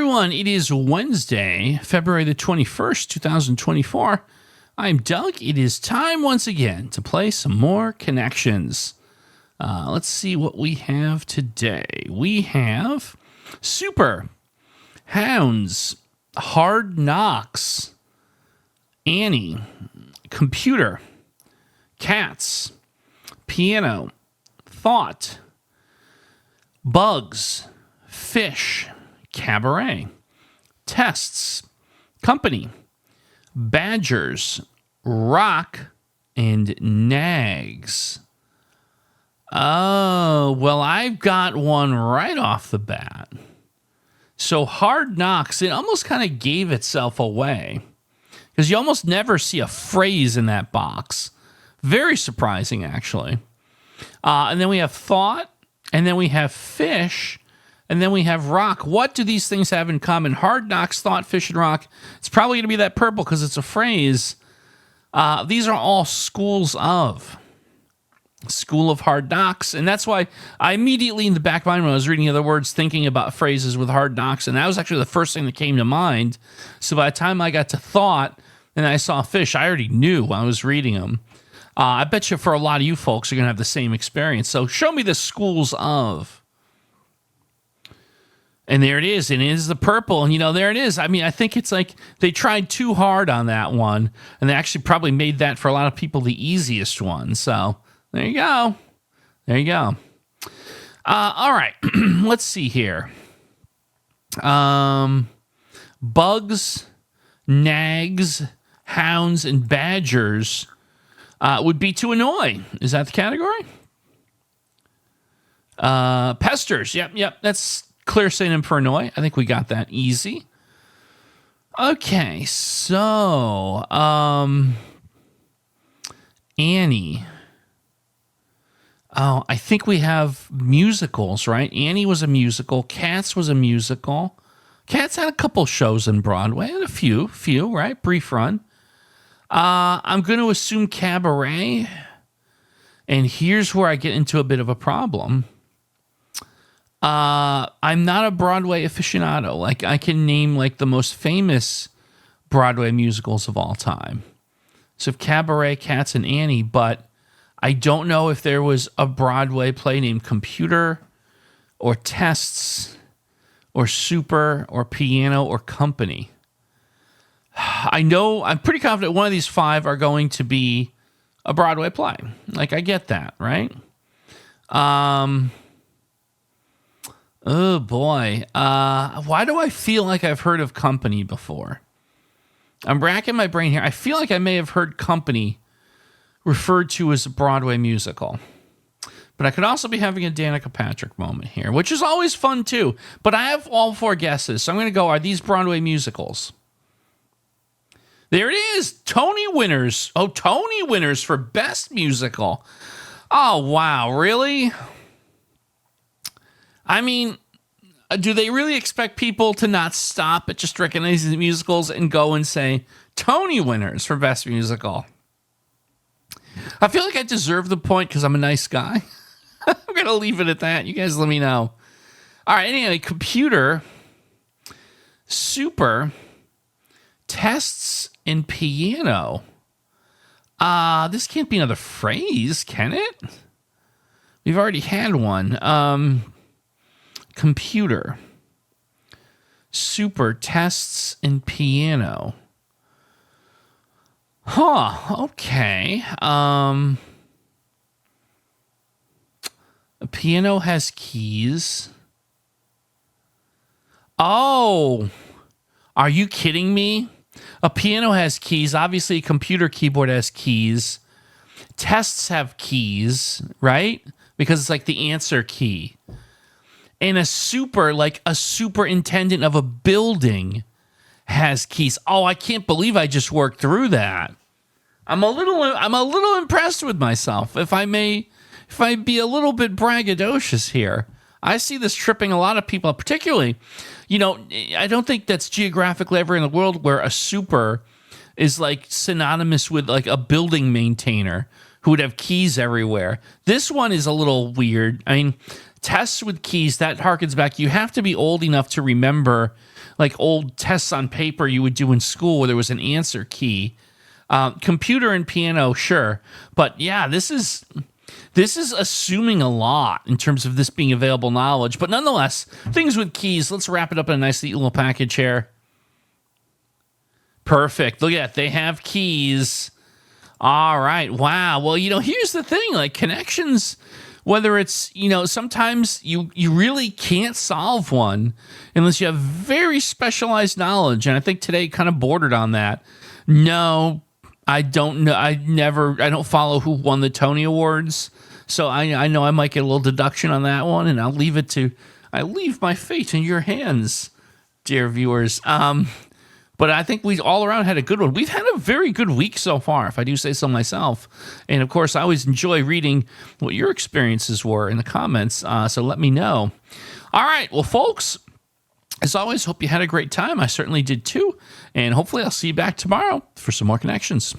everyone. It is Wednesday, February the 21st, 2024. I'm Doug. It is time once again to play some more connections. Let's see what we have today. We have Super, Hounds, Hard Knocks, Annie, Computer, Cats, Piano, Thought, Bugs, Fish, Cabaret, Tests, Company, Badgers, Rock, and Nags. Oh, well, I've got one right off the bat. So Hard Knocks, it almost kind of gave itself away because you almost never see a phrase in that box. Very surprising, actually. And then we have Thought, and then we have Fish, and then we have Rock. What do these things have in common? Hard Knocks, Thought, Fish, and Rock. It's probably going to be that purple because it's a phrase. These are all schools of. School of Hard Knocks. And that's why I immediately, in the back of my mind, when I was reading the other words, thinking about phrases with Hard Knocks. And that was actually the first thing that came to mind. So by the time I got to Thought and I saw Fish, I already knew when I was reading them. I bet you for a lot of you folks are going to have the same experience. So show me the schools of. And there it is. And it is the purple. And, there it is. I mean, I think it's like they tried too hard on that one. And they actually probably made that for a lot of people the easiest one. So there you go. There you go. All right. Let's see here. Bugs, Nags, Hounds, and Badgers would be to annoy. Is that the category? Pesters. Yep. That's clear synonym for annoy. I think we got that easy. Okay, so Annie. Oh, I think we have musicals, right? Annie was a musical. Cats was a musical. Cats had a couple shows in Broadway, and a few, right? Brief run. I'm going to assume Cabaret. And here's where I get into a bit of a problem. I'm not a Broadway aficionado. Like, I can name, the most famous Broadway musicals of all time. So Cabaret, Cats, and Annie, but I don't know if there was a Broadway play named Computer or Tests or Super or Piano or Company. I'm pretty confident one of these five are going to be a Broadway play. I get that, right? Oh, boy. Why do I feel like I've heard of Company before? I'm racking my brain here. I feel like I may have heard Company referred to as a Broadway musical. But I could also be having a Danica Patrick moment here, which is always fun too. But I have all four guesses, so I'm going to go, are these Broadway musicals? There it is. Tony winners. Oh, Tony winners for Best Musical. Oh, wow. Really? I mean, do they really expect people to not stop at just recognizing the musicals and go and say, Tony winners for Best Musical? I feel like I deserve the point because I'm a nice guy. I'm going to leave it at that. You guys let me know. All right, anyway, Computer, Super, Tests, and Piano. This can't be another phrase, can it? We've already had one. Computer, Super, Tests, and Piano. Huh, okay. A piano has keys. Oh, are you kidding me? A piano has keys. Obviously, a computer keyboard has keys. Tests have keys, right? Because it's like the answer key. And a super, like a superintendent of a building, has keys. Oh, I can't believe I just worked through that. I'm a little impressed with myself, if I be a little bit braggadocious here. I see this tripping a lot of people, particularly, I don't think that's geographically ever in the world where a super is like synonymous with like a building maintainer who would have keys everywhere. This one is a little weird. I mean, tests with keys, that harkens back. You have to be old enough to remember like old tests on paper you would do in school where there was an answer key. Computer and piano, sure. But yeah, this is assuming a lot in terms of this being available knowledge. But nonetheless, things with keys. Let's wrap it up in a nice neat little package here. Perfect. Look at that. They have keys. All right. Wow. Well, here's the thing. Like connections, whether it's, sometimes you really can't solve one unless you have very specialized knowledge. And I think today kind of bordered on that. No, I don't know. I don't follow who won the Tony Awards. So I know I might get a little deduction on that one, and I leave my fate in your hands, dear viewers. But I think we all around had a good one. We've had a very good week so far, if I do say so myself. And of course, I always enjoy reading what your experiences were in the comments. So let me know. All right. Well, folks, as always, hope you had a great time. I certainly did too. And hopefully I'll see you back tomorrow for some more connections.